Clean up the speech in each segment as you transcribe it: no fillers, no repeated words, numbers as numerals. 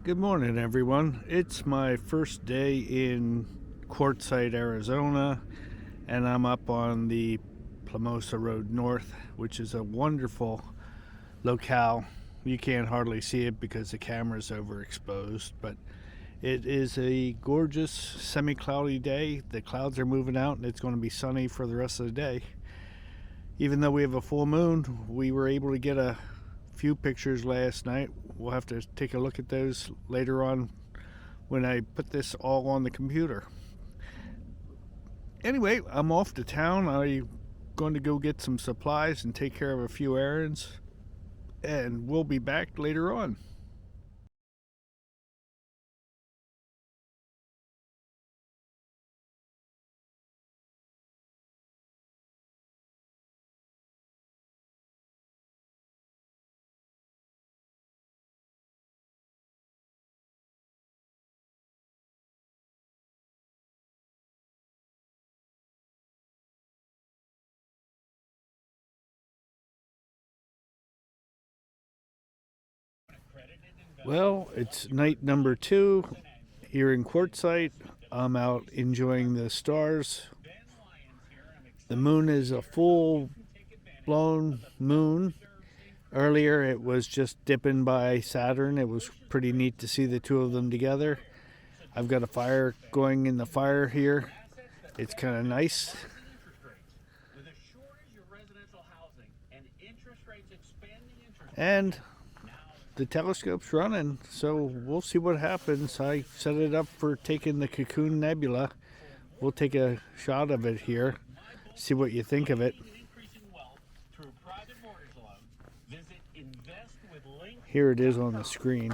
Good morning, everyone. It's my first day in Quartzsite, Arizona, and I'm up on the Plamosa Road North, which is a wonderful locale. You can't hardly see it because the camera's overexposed, but it is a gorgeous semi-cloudy day. The clouds are moving out and it's going to be sunny for the rest of the day. Even though we have a full moon, we were able to get a few pictures last night. We'll have to take a look at those later on when I put this all on the computer. Anyway, I'm off to town. I'm going to go get some supplies and take care of a few errands, and we'll be back later on. Well, it's night number 2 here in Quartzsite. I'm out enjoying the stars. The moon is a full blown moon. Earlier it was just dipping by Saturn. It was pretty neat to see the two of them together. I've got a fire going in the fire here. It's kind of nice. And the telescope's running, so we'll see what happens. I set it up for taking the Cocoon Nebula. We'll take a shot of it here, see what you think of it. Here it is on the screen.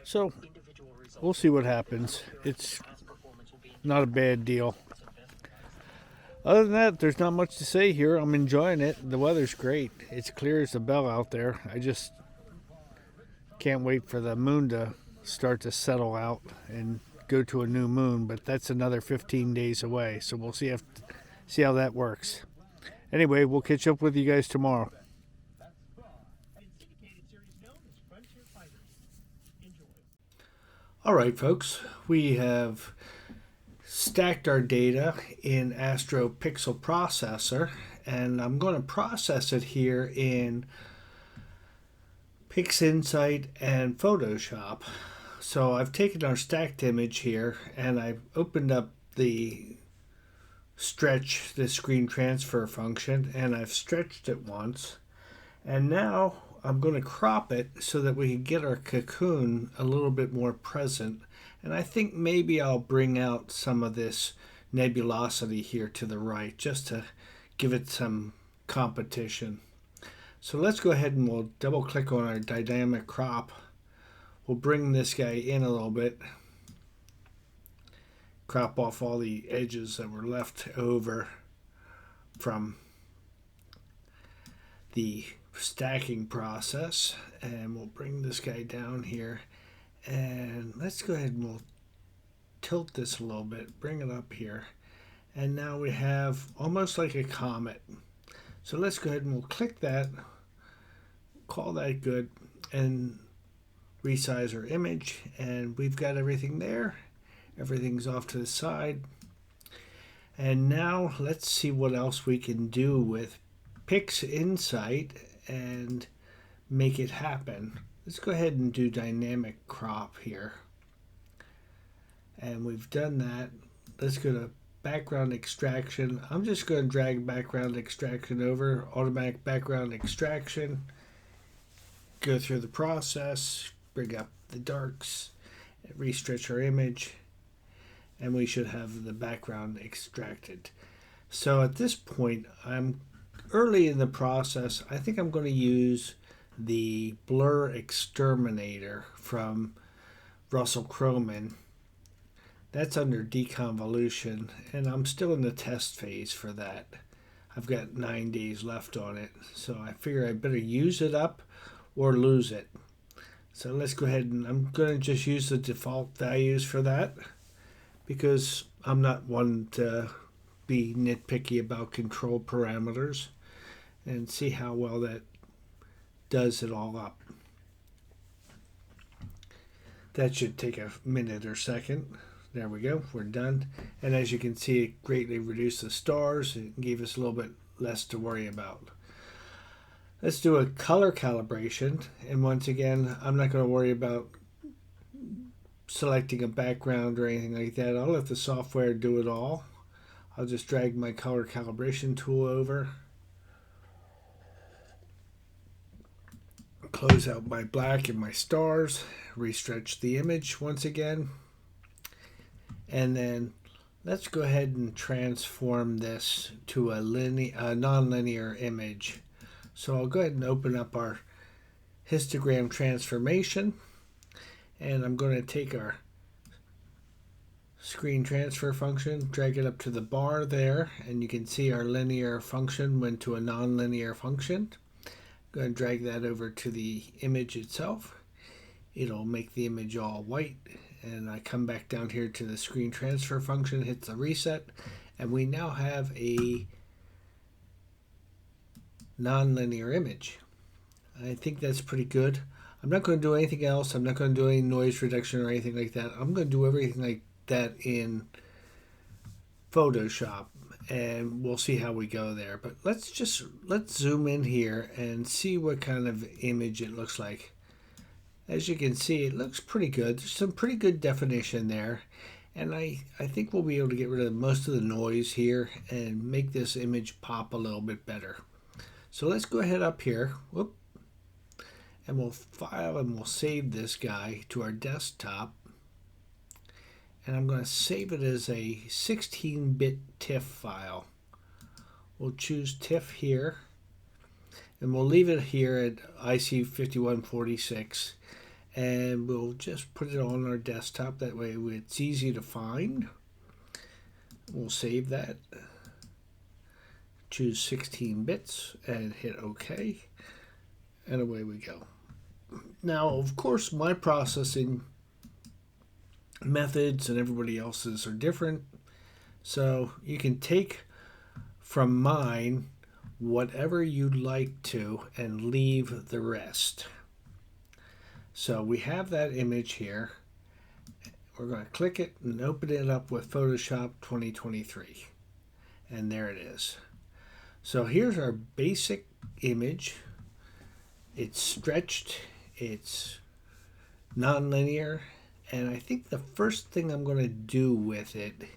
So we'll see what happens. It's not a bad deal. Other than that, there's not much to say here. I'm enjoying it. The weather's great. It's clear as a bell out there. I just can't wait for the moon to start to settle out and go to a new moon, but that's another 15 days away, so we'll see how that works. Anyway, we'll catch up with you guys tomorrow. All right, folks, we have stacked our data in Astro Pixel Processor, and I'm going to process it here in PixInsight and Photoshop. So I've taken our stacked image here and I've opened up the screen transfer function, and I've stretched it once. And now I'm going to crop it so that we can get our cocoon a little bit more present. And I think maybe I'll bring out some of this nebulosity here to the right just to give it some competition. So let's go ahead and we'll double click on our dynamic crop. We'll bring this guy in a little bit. Crop off all the edges that were left over from the stacking process, and we'll bring this guy down here, and let's go ahead and we'll tilt this a little bit, bring it up here, and now we have almost like a comet. So let's go ahead and we'll click that, call that good, and resize our image, and we've got everything there. Everything's off to the side. And now let's see what else we can do with PixInsight and make it happen. Let's go ahead and do dynamic crop here. And we've done that. Let's go to background extraction. I'm just going to drag background extraction over, automatic background extraction, go through the process, bring up the darks, restretch our image, and we should have the background extracted. So at this point, I'm early in the process. I think I'm going to use the blur exterminator from Russell Croman. That's under deconvolution, and I'm still in the test phase for that. I've got 9 days left on it, so I figure I better use it up or lose it. So let's go ahead, and I'm going to just use the default values for that, because I'm not one to be nitpicky about control parameters and see how well that does it all up. That should take a minute or second. There we go, we're done. And as you can see, it greatly reduced the stars and gave us a little bit less to worry about. Let's do a color calibration. And once again, I'm not going to worry about selecting a background or anything like that. I'll let the software do it all. I'll just drag my color calibration tool over. Close out my black and my stars. Restretch the image once again. And then let's go ahead and transform this to a non-linear image. So I'll go ahead and open up our histogram transformation. And I'm going to take our screen transfer function, drag it up to the bar there, and you can see our linear function went to a non-linear function. Go ahead and drag that over to the image itself. It'll make the image all white. And I come back down here to the screen transfer function, hit the reset, and we now have a non-linear image. I think that's pretty good. I'm not going to do anything else. I'm not going to do any noise reduction or anything like that. I'm going to do everything like that in Photoshop, and we'll see how we go there. But let's zoom in here and see what kind of image it looks like. As you can see, it looks pretty good. There's some pretty good definition there. And I think we'll be able to get rid of most of the noise here and make this image pop a little bit better. So let's go ahead up here. Whoop. And we'll file and we'll save this guy to our desktop. And I'm going to save it as a 16-bit TIFF file. We'll choose TIFF here. And we'll leave it here at IC5146. And we'll just put it on our desktop. That way it's easy to find. We'll save that. Choose 16 bits and hit OK. And away we go. Now, of course, my processing methods and everybody else's are different. So you can take from mine whatever you'd like to and leave the rest. So we have that image here. We're going to click it and open it up with Photoshop 2023. And there it is. So here's our basic image. It's stretched, it's non-linear, and I think the first thing I'm going to do with it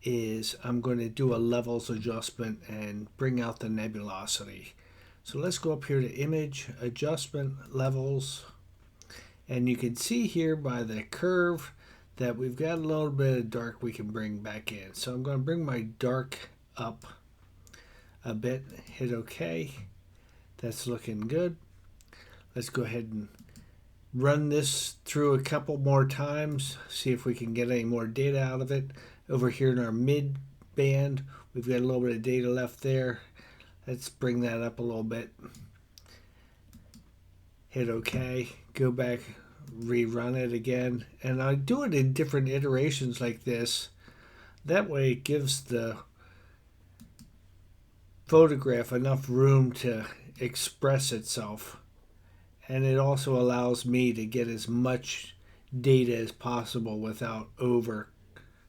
is I'm going to do a levels adjustment and bring out the nebulosity. So let's go up here to Image, Adjustment, Levels. And you can see here by the curve that we've got a little bit of dark we can bring back in. So I'm going to bring my dark up a bit, hit OK. That's looking good. Let's go ahead and run this through a couple more times, see if we can get any more data out of it. Over here in our mid band, we've got a little bit of data left there. Let's bring that up a little bit. Hit OK, go back, rerun it again, and I do it in different iterations like this. That way it gives the photograph enough room to express itself, and it also allows me to get as much data as possible without over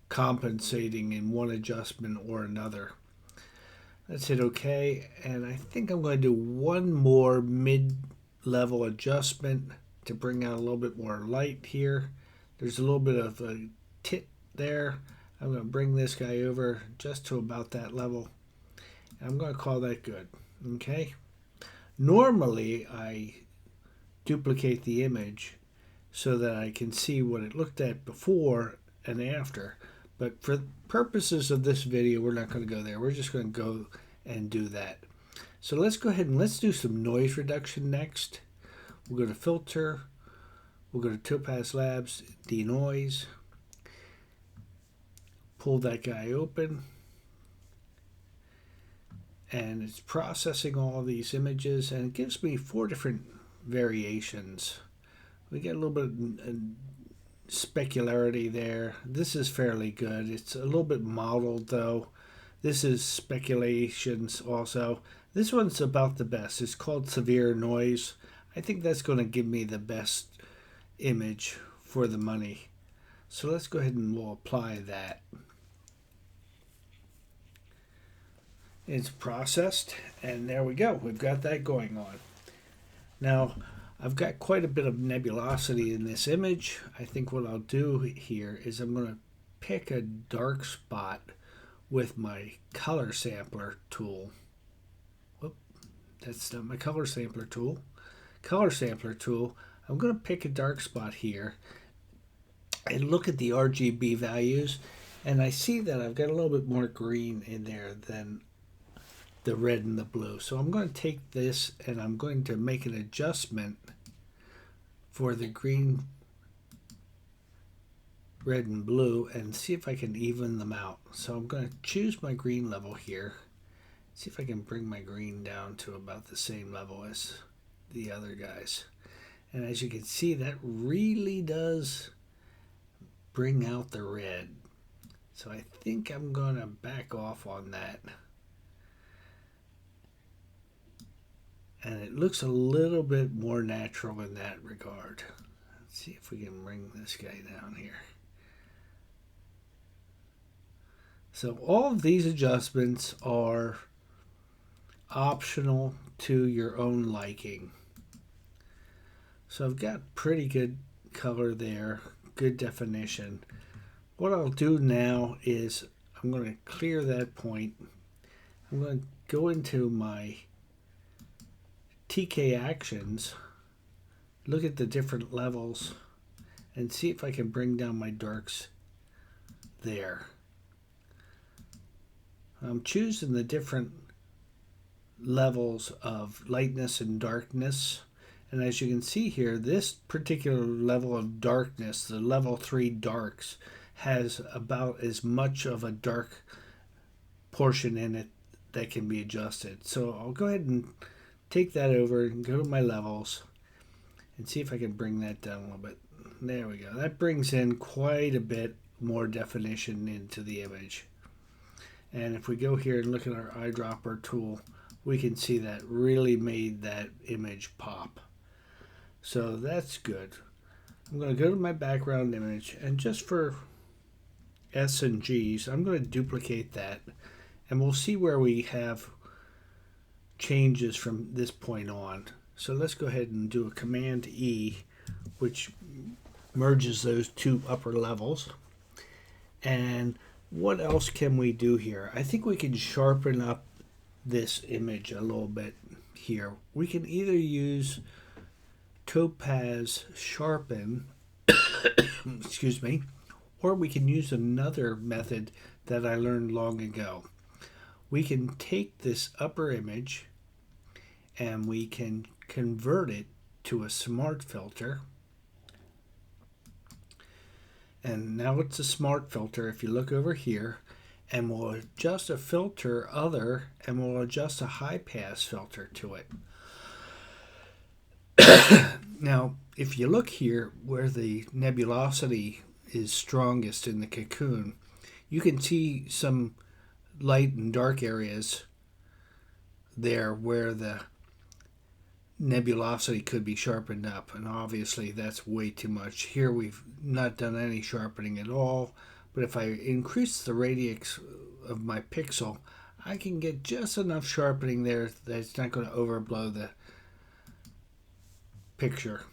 compensating in one adjustment or another. Let's hit OK, and I think I'm going to do one more mid-level adjustment to bring out a little bit more light here. There's a little bit of a tit there. I'm going to bring this guy over just to about that level. I'm going to call that good. Okay. Normally, I duplicate the image so that I can see what it looked at before and after. But for purposes of this video, we're not going to go there. We're just going to go and do that. So let's go ahead and let's do some noise reduction next. We'll go to Filter. We'll go to Topaz Labs, Denoise. Pull that guy open. And it's processing all these images, and it gives me 4 different variations. We get a little bit of specularity there. This is fairly good. It's a little bit mottled though, This is speculations also. This one's about the best. It's called Severe Noise. I think that's going to give me the best image for the money. So let's go ahead and we'll apply that. It's processed, and there we go. We've got that going on. Now, I've got quite a bit of nebulosity in this image. I think what I'll do here is I'm going to pick a dark spot with my color sampler tool. Whoop, that's not my color sampler tool. Color sampler tool. I'm going to pick a dark spot here and look at the RGB values, and I see that I've got a little bit more green in there than the red and the blue. So I'm going to take this and I'm going to make an adjustment for the green, red, and blue and see if I can even them out. So I'm going to choose my green level here. See if I can bring my green down to about the same level as the other guys. And as you can see, that really does bring out the red. So I think I'm going to back off on that. And it looks a little bit more natural in that regard. Let's see if we can bring this guy down here. So all of these adjustments are optional to your own liking. So I've got pretty good color there, good definition. What I'll do now is I'm going to clear that point. I'm going to go into my TK actions, look at the different levels, and see if I can bring down my darks there. I'm choosing the different levels of lightness and darkness. And as you can see here, this particular level of darkness, the level 3 darks, has about as much of a dark portion in it that can be adjusted. So I'll go ahead and take that over and go to my levels and see if I can bring that down a little bit. There we go. That brings in quite a bit more definition into the image. And if we go here and look at our eyedropper tool, we can see that really made that image pop. So that's good. I'm going to go to my background image, and just for S and G's, I'm going to duplicate that, and we'll see where we have changes from this point on. So let's go ahead and do a Command E, which merges those two upper levels. And what else can we do here? I think we can sharpen up this image a little bit here. We can either use Topaz Sharpen, excuse me, or we can use another method that I learned long ago. We can take this upper image and we can convert it to a smart filter. And now it's a smart filter. If you look over here, and we'll adjust a filter other, and we'll adjust a high pass filter to it. Now, if you look here where the nebulosity is strongest in the cocoon, you can see some light and dark areas there where the nebulosity could be sharpened up, and obviously that's way too much. Here we've not done any sharpening at all, but if I increase the radius of my pixel, I can get just enough sharpening there that it's not going to overblow the picture.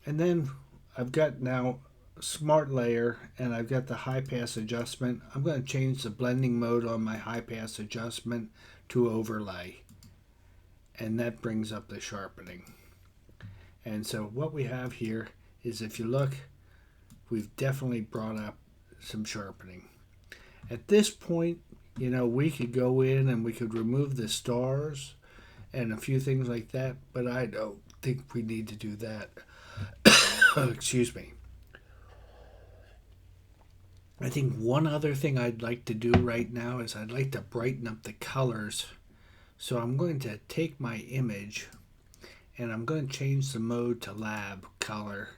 And then I've got now smart layer, and I've got the high pass adjustment. I'm going to change the blending mode on my high pass adjustment to overlay, and that brings up the sharpening. And so what we have here is, if you look, we've definitely brought up some sharpening. At this point, you know, we could go in and we could remove the stars and a few things like that, but I don't think we need to do that. Excuse me. I think one other thing I'd like to do right now is I'd like to brighten up the colors. So I'm going to take my image and I'm going to change the mode to lab color.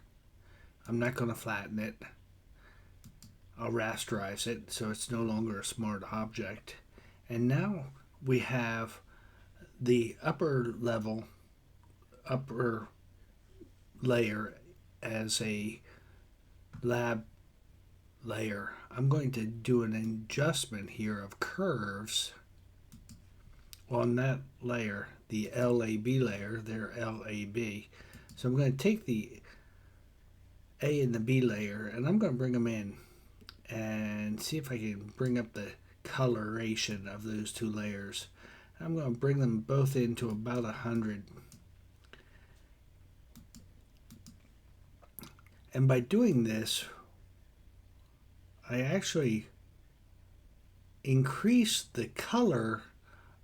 I'm not going to flatten it. I'll rasterize it so it's no longer a smart object. And now we have the upper layer as a lab layer. I'm going to do an adjustment here of curves on that layer, the LAB layer, their LAB. So I'm going to take the A and the B layer and I'm going to bring them in and see if I can bring up the coloration of those two layers. I'm going to bring them both into about 100. And by doing this, I actually increase the color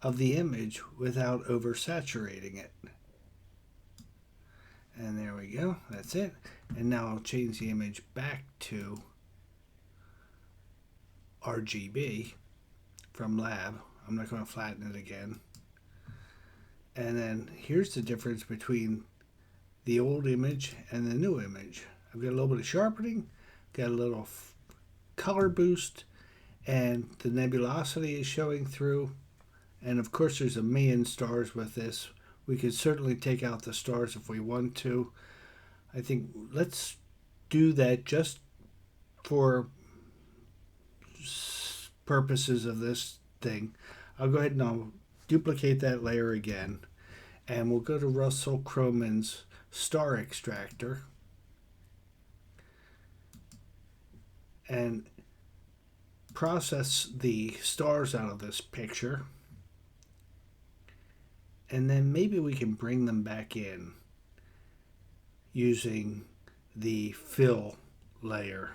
of the image without oversaturating it. And there we go, that's it. And now I'll change the image back to RGB from lab. I'm not going to flatten it again. And then here's the difference between the old image and the new image. I've got a little bit of sharpening, got a little color boost, and the nebulosity is showing through. And of course there's a million stars with this. We could certainly take out the stars if we want to. I think let's do that just for purposes of this thing. I'll go ahead and I'll duplicate that layer again. And we'll go to Russell Croman's star extractor. And process the stars out of this picture. And then maybe we can bring them back in using the fill layer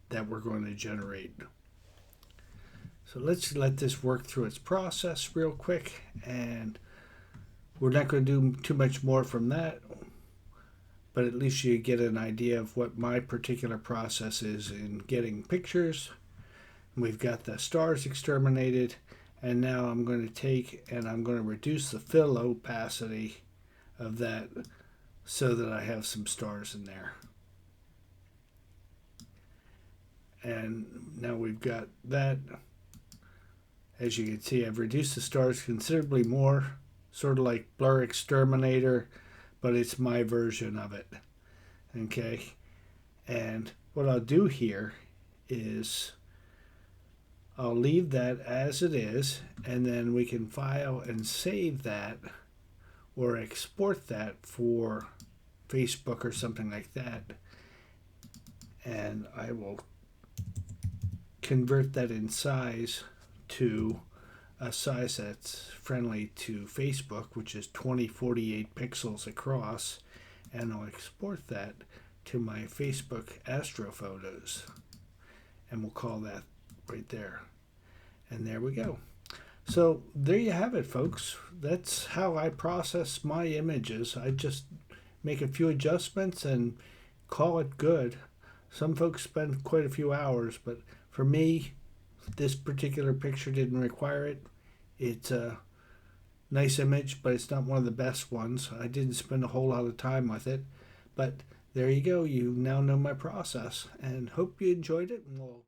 that we're going to generate. So let's let this work through its process real quick, and we're not going to do too much more from that, but at least you get an idea of what my particular process is in getting pictures. We've got the stars exterminated, and now I'm going to take and I'm going to reduce the fill opacity of that so that I have some stars in there. And now we've got that. As you can see, I've reduced the stars considerably more, sort of like Blur Exterminator, but it's my version of it. Okay, and what I'll do here is I'll leave that as it is, and then we can file and save that or export that for Facebook or something like that. And I will convert that in size to a size that's friendly to Facebook, which is 2048 pixels across, and I'll export that to my Facebook Astrophotos, and we'll call that right there. And there we go. So there you have it, folks. That's how I process my images. I just make a few adjustments and call it good. Some folks spend quite a few hours, but for me, this particular picture didn't require it. It's a nice image, but it's not one of the best ones. I didn't spend a whole lot of time with it, but there you go. You now know my process, and hope you enjoyed it. And we'll